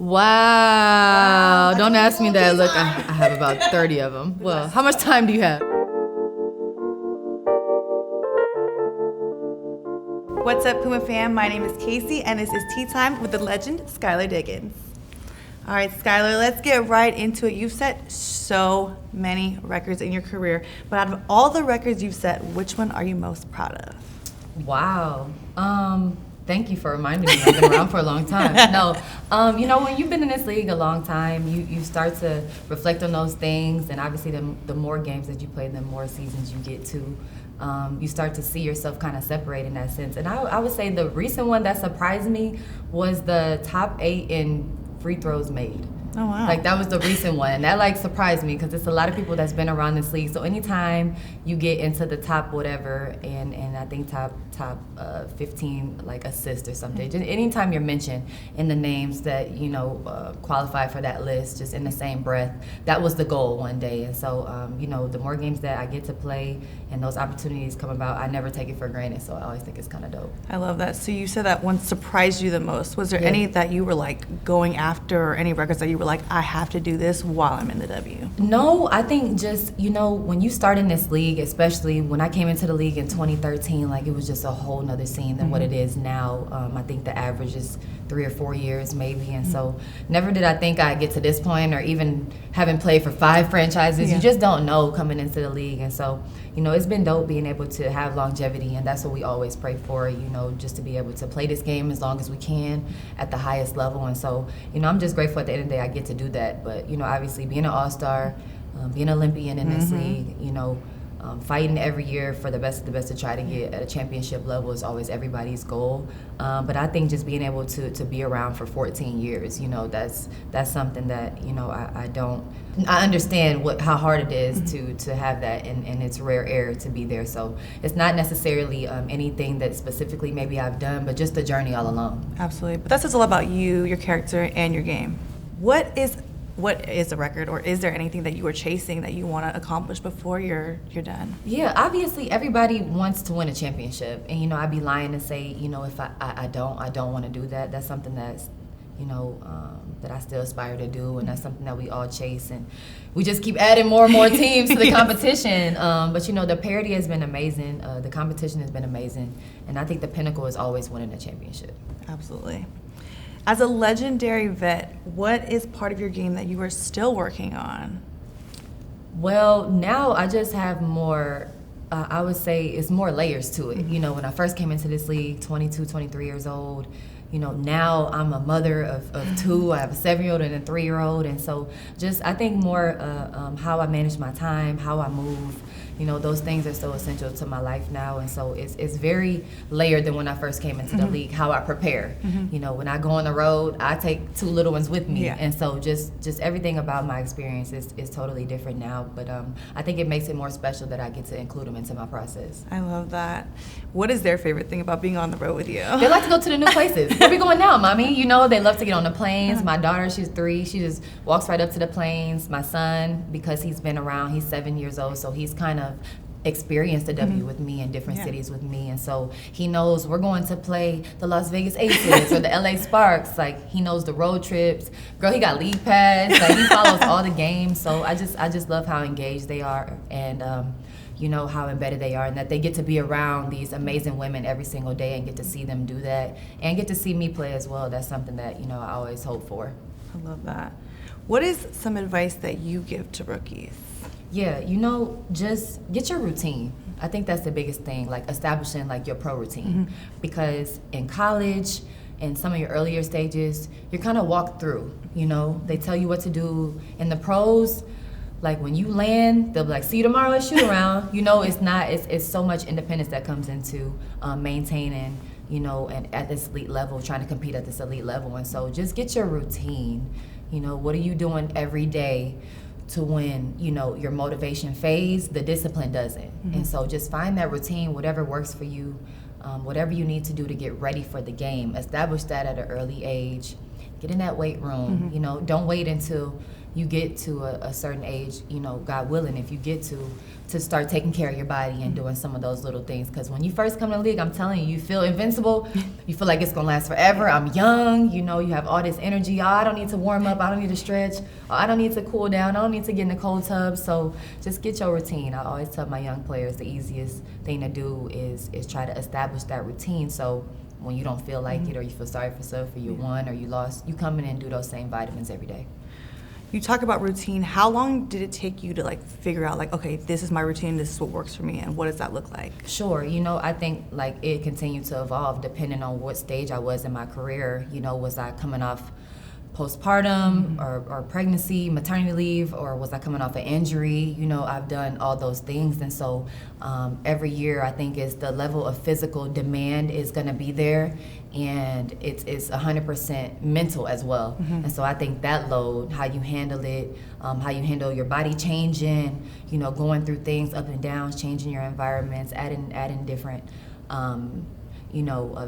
Wow. Don't ask me that. Look, I have about 30 of them. Well, how much time do you have? What's up, PUMA fam? My name is Casey, and this is Tea Time with the legend, Skylar Diggins. All right, Skylar, let's get right into it. You've set so many records in your career, but out of all the records you've set, which one are you most proud of? Wow. Thank you for reminding me. I've been around for a long time. No, when you've been in this league a long time, you start to reflect on those things, and obviously the more games that you play, the more seasons you get to. You start to see yourself kind of separate in that sense. And I would say the recent one that surprised me was the top 8 in free throws made. Oh, wow. Like, that was the recent one. And that, surprised me because it's a lot of people that's been around this league. So anytime you get into the top whatever, and I think top 15, assists or something, just anytime you're mentioned in the names that, qualify for that list, just in the same breath, that was the goal one day. And so, the more games that I get to play and those opportunities come about, I never take it for granted. So I always think it's kind of dope. I love that. So you said that one surprised you the most. Was there any that you were going after, or any records that you were I have to do this while I'm in the W? No, I think just, when you start in this league, especially when I came into the league in 2013, it was just a whole nother scene than what it is now. I think the average is 3 or 4 years maybe. And so never did I think I'd get to this point, or even having played for 5 franchises. You just don't know coming into the league. And so, it's been dope being able to have longevity, and that's what we always pray for, just to be able to play this game as long as we can at the highest level. And so, I'm just grateful at the end of the day I get to do that. But, obviously being an All-Star, being an Olympian in this league, fighting every year for the best of the best to try to get at a championship level is always everybody's goal. But I think just being able to be around for 14 years, that's something that, I understand how hard it is to have that, and it's rare air to be there. So it's not necessarily anything that specifically maybe I've done, but just the journey all along. Absolutely. But that's just all about you, your character, and your game. What is a record, or is there anything that you are chasing that you want to accomplish before you're done? Yeah, obviously everybody wants to win a championship, and I'd be lying to say if I don't want to do that. That's something that's that I still aspire to do, and that's something that we all chase, and we just keep adding more and more teams to the competition. But the parity has been amazing, the competition has been amazing, and I think the pinnacle is always winning a championship. Absolutely. As a legendary vet, what is part of your game that you are still working on? Well, now I just have more, I would say it's more layers to it. When I first came into this league, 22, 23 years old, now I'm a mother of 2. I have a 7-year-old and a 3-year-old. And so just, I think more how I manage my time, how I move, those things are so essential to my life now. And so it's very layered than when I first came into the league, how I prepare. When I go on the road, I take 2 little ones with me. And so just everything about my experience is totally different now. But I think it makes it more special that I get to include them into my process. I love that. What is their favorite thing about being on the road with you? They like to go to the new places. Where we going now, Mommy? They love to get on the planes. My daughter, she's 3. She just walks right up to the planes. My son, because he's been around, he's 7 years old, so he's kind of experienced the W with me in different cities with me, and so he knows we're going to play the Las Vegas Aces or the LA Sparks. He knows the road trips. Girl, he got league pass. He follows all the games. So I just love how engaged they are, and how embedded they are, and that they get to be around these amazing women every single day and get to see them do that and get to see me play as well. That's something that I always hope for. I love that. What is some advice that you give to rookies? Yeah, just get your routine. I think that's the biggest thing, establishing your pro routine. Because in college and some of your earlier stages, you're kind of walked through, they tell you what to do. In the pros, when you land, they'll be like, see you tomorrow at shoot around. It's so much independence that comes into maintaining, and at this elite level, trying to compete at this elite level. And so just get your routine. What are you doing every day to when, your motivation fades, the discipline doesn't. And so just find that routine, whatever works for you, whatever you need to do to get ready for the game. Establish that at an early age. Get in that weight room. Don't wait until you get to a certain age, God willing, if you get to start taking care of your body and doing some of those little things. Because when you first come to the league, I'm telling you, you feel invincible. You feel like it's going to last forever. I'm young. You have all this energy. Oh, I don't need to warm up. I don't need to stretch. Oh, I don't need to cool down. I don't need to get in the cold tub. So just get your routine. I always tell my young players the easiest thing to do is try to establish that routine. So when you don't feel like it, or you feel sorry for yourself, or you won or you lost, you come in and do those same vitamins every day. You talk about routine. How long did it take you to figure out okay, this is my routine, this is what works for me, and what does that look like? Sure. I think it continued to evolve depending on what stage I was in my career. Was I coming off postpartum or pregnancy, maternity leave, or was I coming off an injury? I've done all those things, and so every year I think is the level of physical demand is going to be there, and it's 100% mental as well. And so I think that load, how you handle it, how you handle your body changing, going through things up and downs, changing your environments, adding different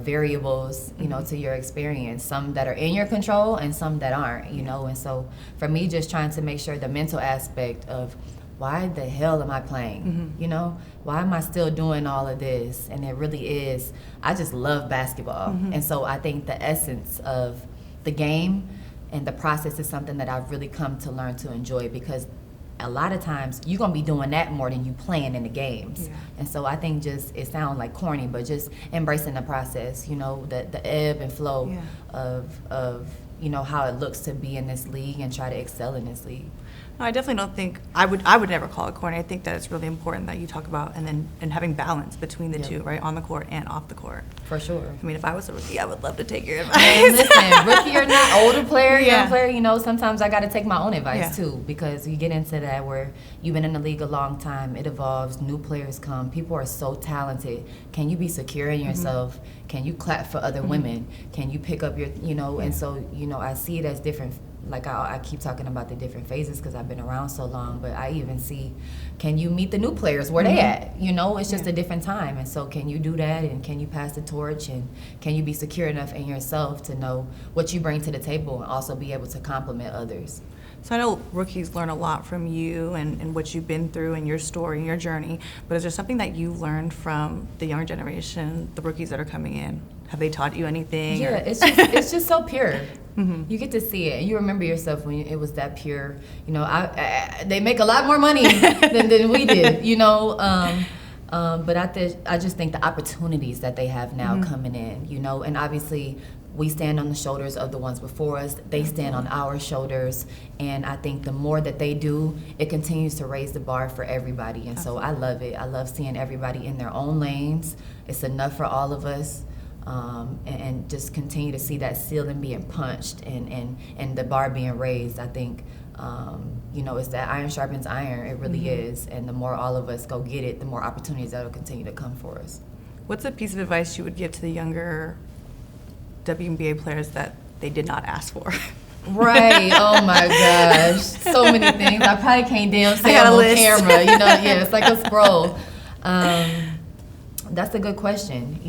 variables, to your experience, some that are in your control and some that aren't, and so for me, just trying to make sure the mental aspect of why the hell am I playing, why am I still doing all of this? And it really is, I just love basketball. And so I think the essence of the game and the process is something that I've really come to learn to enjoy, because a lot of times you're going to be doing that more than you playing in the games. Yeah. And so I think it sounds like corny, but just embracing the process, the ebb and flow of how it looks to be in this league and try to excel in this league. No, I definitely don't think I would never call it corny. I think that it's really important that you talk about and having balance between the two, right, on the court and off the court. For sure. I mean, if I was a rookie, I would love to take your advice. And listen, rookie or not, older player, young player, sometimes I got to take my own advice too, because you get into that where you've been in the league a long time, it evolves, new players come, people are so talented. Can you be secure in yourself? Can you clap for other women? Can you pick up your, and so, I see it as different. Like I keep talking about the different phases because I've been around so long, but I even see, can you meet the new players where they at? It's just a different time, and so can you do that, and can you pass the torch, and can you be secure enough in yourself to know what you bring to the table and also be able to compliment others? So I know rookies learn a lot from you and what you've been through and your story and your journey, but is there something that you've learned from the younger generation, the rookies that are coming in? Have they taught you anything? Yeah, it's just so pure. You get to see it, and you remember yourself when it was that pure. They make a lot more money than we did, but I just think the opportunities that they have now coming in, and obviously we stand on the shoulders of the ones before us. They stand on our shoulders, and I think the more that they do, it continues to raise the bar for everybody. And so I love it. I love seeing everybody in their own lanes. It's enough for all of us. And just continue to see that ceiling being punched and the bar being raised. I think, it's that iron sharpens iron. It really is. And the more all of us go get it, the more opportunities that will continue to come for us. What's a piece of advice you would give to the younger WNBA players that they did not ask for? Right. Oh my gosh. So many things. I probably can't damn say them on camera. It's like a scroll. That's a good question.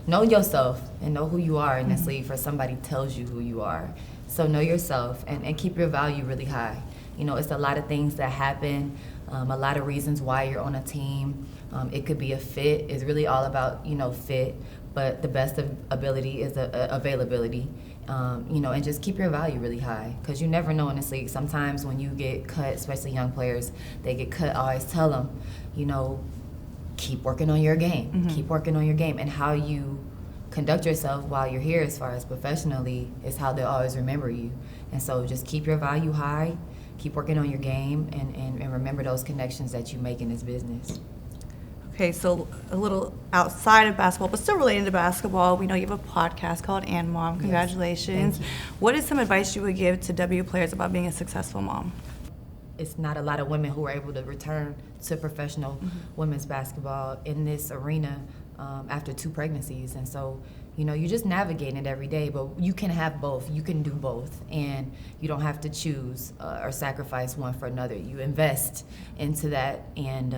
Know yourself and know who you are in this league for somebody tells you who you are. So know yourself and keep your value really high. It's a lot of things that happen, a lot of reasons why you're on a team. It could be a fit. It's really all about, fit, but the best of ability is availability. And just keep your value really high, because you never know in this league. Sometimes when you get cut, especially young players, they get cut. I always tell them, keep working on your game. Keep working on your game. And how you conduct yourself while you're here as far as professionally is how they'll always remember you. And so just keep your value high, keep working on your game, and remember those connections that you make in this business. Okay, so a little outside of basketball, but still related to basketball, we know you have a podcast called Annom. Congratulations. Yes, what is some advice you would give to W players about being a successful mom? It's not a lot of women who are able to return to professional women's basketball in this arena after 2 pregnancies. And so, you're just navigating it every day, but you can have both. You can do both, and you don't have to choose or sacrifice one for another. You invest into that, and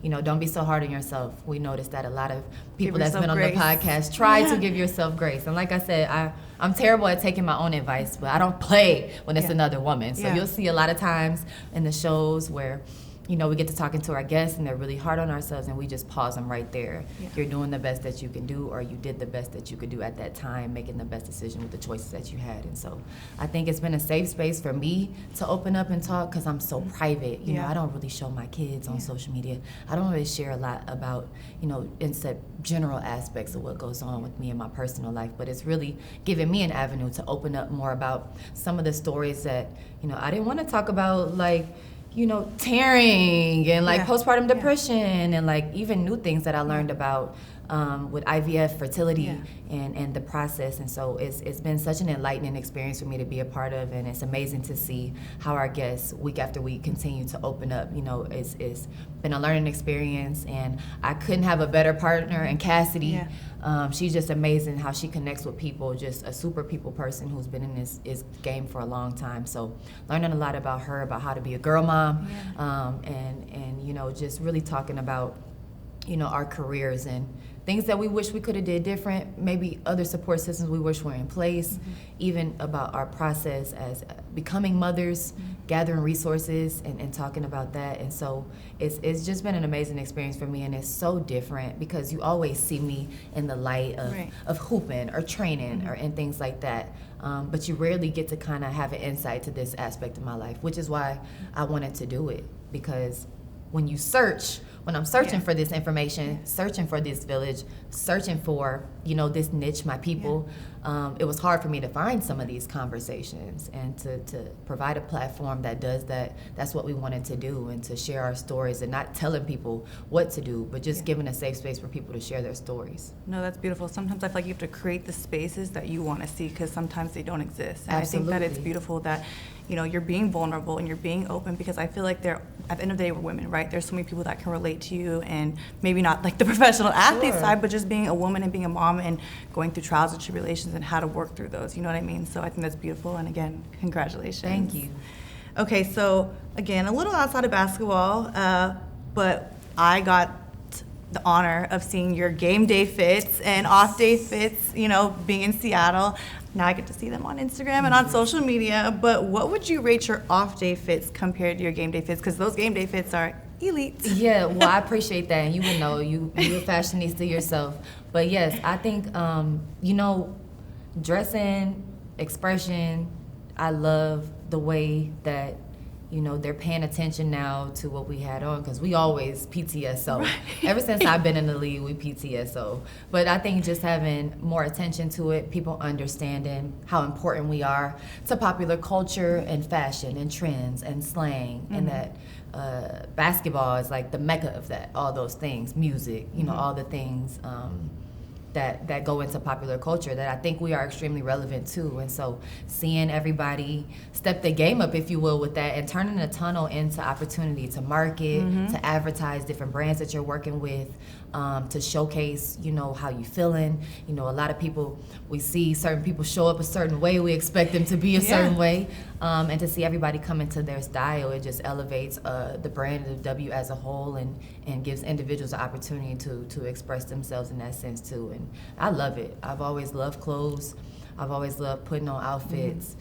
don't be so hard on yourself. We noticed that a lot of people that's been on grace. the podcast try to give yourself grace. And like I said, I'm terrible at taking my own advice, but I don't play when it's another woman. So you'll see a lot of times in the shows where, we get to talking to our guests and they're really hard on ourselves and we just pause them right there. Yeah. You're doing the best that you can do, or you did the best that you could do at that time, making the best decision with the choices that you had. And so I think it's been a safe space for me to open up and talk because I'm so private. You know, I don't really show my kids on social media. I don't really share a lot about, instead general aspects of what goes on with me in my personal life. But it's really given me an avenue to open up more about some of the stories that, I didn't want to talk about, like, tearing and like postpartum depression and like even new things that I learned about with IVF, fertility, and the process. And so it's been such an enlightening experience for me to be a part of, and it's amazing to see how our guests week after week continue to open up. It's been a learning experience, and I couldn't have a better partner in Cassidy. She's just amazing how she connects with people, just a super people person who's been in this game for a long time. So learning a lot about her, about how to be a girl mom, and just really talking about our careers and things that we wish we could have did different, maybe other support systems we wish were in place, even about our process as becoming mothers, gathering resources and talking about that. And so it's just been an amazing experience for me, and it's so different because you always see me in the light of hooping or training or and things like that. But you rarely get to kind of have an insight to this aspect of my life, which is why I wanted to do it, because when I'm searching for this information, searching for this village, searching for, this niche, my people, it was hard for me to find some of these conversations and to provide a platform that does that. That's what we wanted to do, and to share our stories and not telling people what to do, but just giving a safe space for people to share their stories. No, that's beautiful. Sometimes I feel like you have to create the spaces that you want to see because sometimes they don't exist. And Absolutely. I think that it's beautiful that, you're being vulnerable and you're being open, because I feel like at the end of the day, we're women, right? There's so many people that can relate to you, and maybe not like the professional athlete side, but just being a woman and being a mom and going through trials and tribulations and how to work through those. You know what I mean? So I think that's beautiful. And again, congratulations. Thank you. Okay, so again, a little outside of basketball, but I got the honor of seeing your game day fits and off day fits, being in Seattle. Now I get to see them on Instagram and on social media, but what would you rate your off day fits compared to your game day fits? Because those game day fits are elite. Yeah, well, I appreciate that, and you would know, you're a fashionista yourself. But yes, I think, dressing, expression, I love the way that, they're paying attention now to what we had on, because we always PTSO. Right. Ever since I've been in the league, we PTSO. But I think just having more attention to it, people understanding how important we are to popular culture and fashion and trends and slang, and that basketball is like the mecca of that, all those things, music, all the things that go into popular culture that I think we are extremely relevant to. And so seeing everybody step the game up, if you will, with that, and turning the tunnel into opportunity to market, to advertise different brands that you're working with, to showcase, how you feeling. A lot of people, we see certain people show up a certain way, we expect them to be a certain way, and to see everybody come into their style, it just elevates the brand of W as a whole, and gives individuals the opportunity to express themselves in that sense too. And I love it. I've always loved clothes. I've always loved putting on outfits.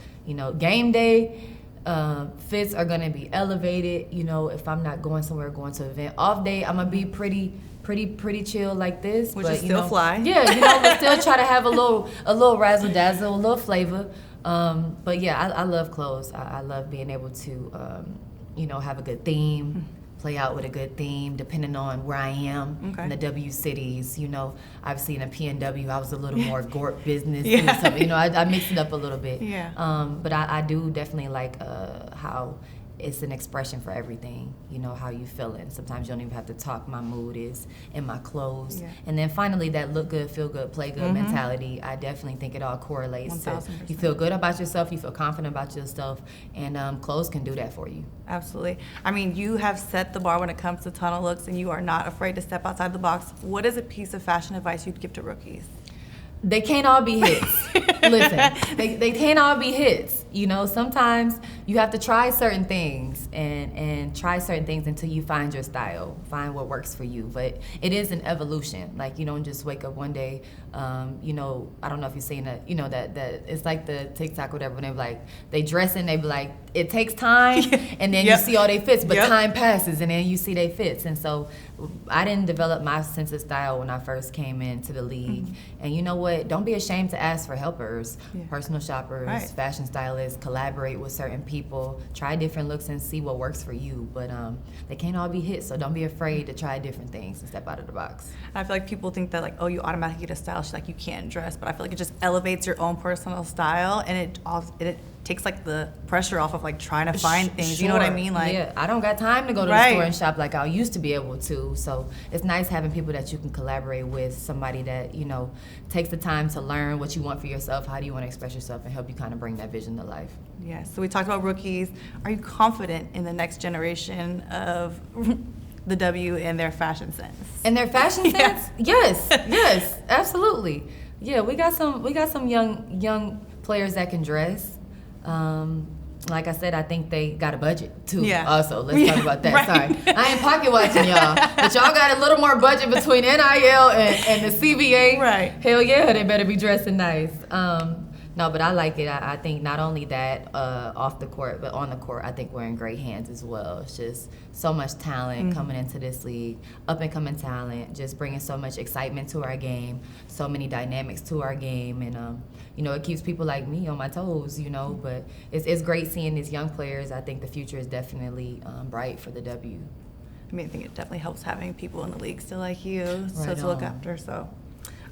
Game day fits are gonna be elevated. If I'm not going somewhere, going to an event. Off day, I'm gonna be pretty chill like this. Which is still fly. Yeah, but still try to have a little razzle dazzle, a little flavor. But yeah, I love clothes. I love being able to, have a good theme, play out with a good theme, depending on where I am in the W cities. I've seen a PNW, I was a little more Gorp business. I mixed it up a little bit. But I do definitely like how it's an expression for everything, how you feeling. Sometimes you don't even have to talk. My mood is in my clothes. And then finally, that look good, feel good, play good mentality, I definitely think it all correlates 1000%. to you feel good about yourself, you feel confident about yourself, and clothes can do that for you. Absolutely. I mean, you have set the bar when it comes to tunnel looks, and you are not afraid to step outside the box. What is a piece of fashion advice you'd give to rookies? They can't all be hits. Listen, they can't all be hits. You know, sometimes you have to try certain things and try certain things until you find your style, find what works for you. But it is an evolution. Like, you don't just wake up one day, you know, I don't know if you've seen that, you know, that it's like the TikTok or whatever, when they dress and they be like, it takes time, and then you see all they fits, but time passes and then you see they fits. And so I didn't develop my sense of style when I first came into the league. And you know what? Don't be ashamed to ask for helpers, personal shoppers, fashion stylists, collaborate with certain people, try different looks and see what works for you. But they can't all be hits, so don't be afraid to try different things and step out of the box. I feel like people think that, like, oh, you automatically get a style, like you can't dress, but I feel like it just elevates your own personal style, and it takes like the pressure off of like trying to find things. You know what I mean? Like, yeah, I don't got time to go to the store and shop like I used to be able to. So it's nice having people that you can collaborate with, somebody that, you know, takes the time to learn what you want for yourself, how do you want to express yourself, and help you kind of bring that vision to life. Yeah, so we talked about rookies. Are you confident in the next generation of the W and their fashion sense? And their fashion sense? Yes, absolutely. Yeah, we got some young players that can dress. Like I said, I think they got a budget too. Yeah. Also, let's talk about that. Sorry, I ain't pocket watching y'all, but y'all got a little more budget between NIL and the CBA. Right. Hell yeah, they better be dressing nice. No, but I like it. I think not only that off the court, but on the court, I think we're in great hands as well. It's just so much talent coming into this league, up and coming talent, just bringing so much excitement to our game, so many dynamics to our game, and you know, it keeps people like me on my toes, you know. But it's great seeing these young players. I think the future is definitely bright for the W. I mean, I think it definitely helps having people in the league still like you, so to look after. So,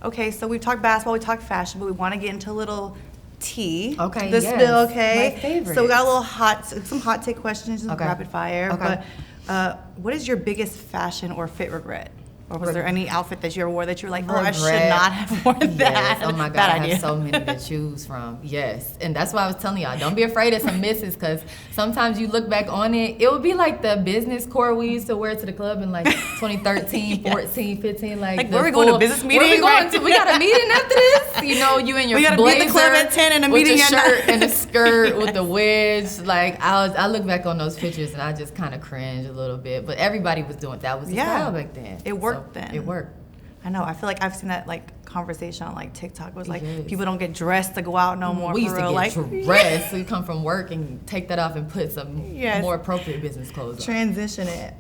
okay, so we've talked basketball, we talked fashion, but we want to get into a little tea. Okay, the spill. Okay, my favorite. So we got a little some hot take questions, rapid fire. Okay. But what is your biggest fashion or fit regret? Or was there any outfit that you ever wore that you were like, oh, I should not have worn that? Yes. Oh my God, I have so many to choose from. Yes, and that's why I was telling y'all, don't be afraid of some misses, because sometimes you look back on it, it would be like the business core we used to wear to the club in like 2013, 14, 15. Like where are we going to business meeting? Where are we going to? We got a meeting after this? You know, you and your blazer. We got to be at the club at 10 and a meeting at 9. With a shirt and a skirt with the wedge. Like, I look back on those pictures and I just kind of cringe a little bit. But everybody was doing that. Was the style back then. It worked then. It worked. I know. I feel like I've seen that like conversation on like TikTok. It was like people don't get dressed to go out no more. We used to get dressed. So you come from work and take that off and put some more appropriate business clothes on. Transition it.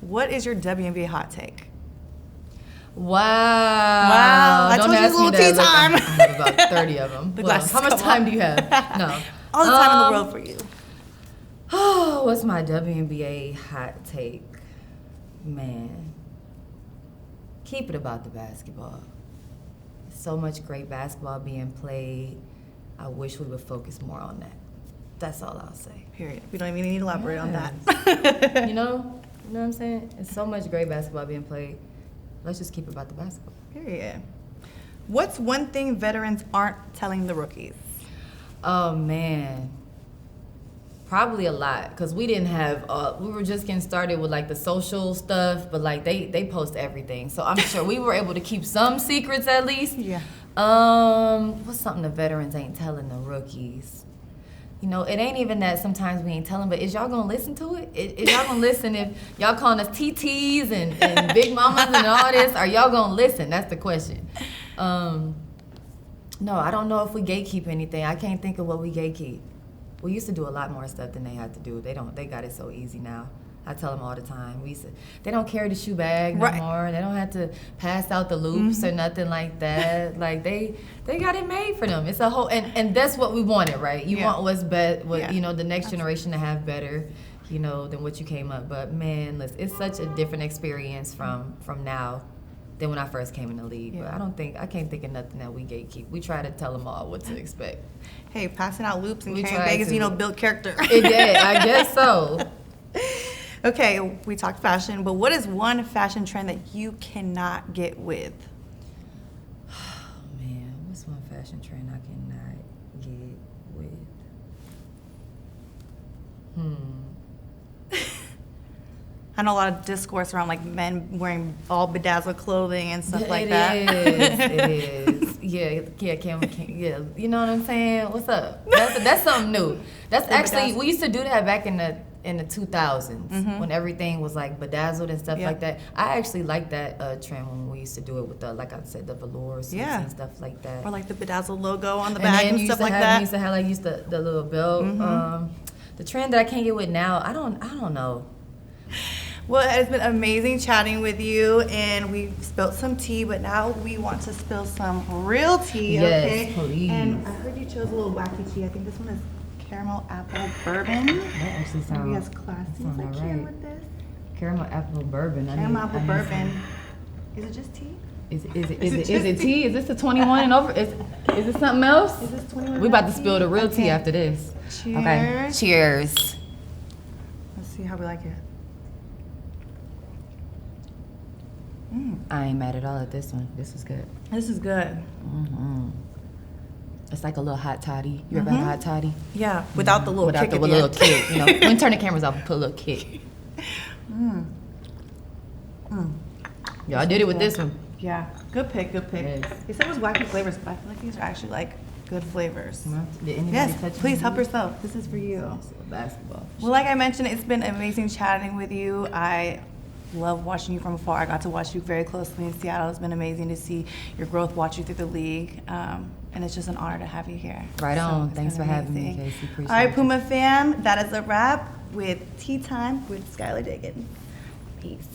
What is your WNBA hot take? Wow. I don't told ask you a little tea time. I have about 30 of them. How much time do you have? No. All the time in the world for you. Oh, what's my WNBA hot take? Man. Keep it about the basketball. So much great basketball being played. I wish we would focus more on that. That's all I'll say. Period. We don't even need to elaborate on that. You know what I'm saying? It's so much great basketball being played. Let's just keep it about the basketball. Period. What's one thing veterans aren't telling the rookies? Oh, man. Probably a lot, because we didn't have, we were just getting started with like the social stuff, but like they post everything. So I'm sure we were able to keep some secrets at least. Yeah. What's something the veterans ain't telling the rookies? You know, it ain't even that sometimes we ain't telling, but is y'all gonna listen to it? Is y'all gonna listen if y'all calling us TTs and big mamas and all this? Are y'all gonna listen? That's the question. No, I don't know if we gatekeep anything. I can't think of what we gatekeep. We used to do a lot more stuff than they had to do. They got it so easy now. I tell them all the time. They don't carry the shoe bag no more. They don't have to pass out the loops or nothing like that. Like they got it made for them. It's a whole and that's what we wanted, right? You want what's best, you know, the next generation to have better, you know, than what you came up. But man, listen, it's such a different experience from now than when I first came in the league. But I can't think of nothing that we gatekeep. We try to tell them all what to expect. Hey, passing out loops and carrying bags, you know, build character. It did, I guess so. Okay, we talked fashion, but what is one fashion trend that you cannot get with? Oh man, what's one fashion trend I cannot get with? I know a lot of discourse around like men wearing all bedazzled clothing and stuff like that. It is. Yeah. You know what I'm saying? What's up? That's something new. That's actually, we used to do that back in the 2000s when everything was like bedazzled and stuff like that. I actually like that trend when we used to do it with the, like I said, the velour suits and stuff like that. Or like the bedazzled logo on the back and stuff like that. You used to have like the little belt. The trend that I can't get with now, I don't know. Well, it has been amazing chatting with you, and we've spilled some tea, but now we want to spill some real tea, yes, please. And I heard you chose a little wacky tea. I think this one is caramel apple bourbon. That actually sounds. Yes, classy. Is that cute with this? Caramel apple bourbon. Caramel apple bourbon. Is it just tea? Is it tea? Is this the 21 and over? Is it something else? Is this 21? We about to spill the real tea after this. Cheers. Okay. Cheers. Let's see how we like it. I ain't mad at all at this one. This is good. This is good. It's like a little hot toddy. You ever had a hot toddy? Yeah, without the little kick. Without the little kick. You know, when you turn the cameras off and put a little kick. Yeah, I did it with this one. Yeah, good pick. Yes. They said it was wacky flavors, but I feel like these are actually like good flavors. Did anybody Yes, touch please me? help yourself. This is for you. Basketball. Well, like I mentioned, it's been amazing chatting with you. I love watching you from afar. I got to watch you very closely in Seattle. It's been amazing to see your growth, watch you through the league, and it's just an honor to have you here. Right on. So Thanks for having me, amazing. Casey. Appreciate All right, you. Puma fam, that is a wrap with Tea Time with Skylar Diggins. Peace.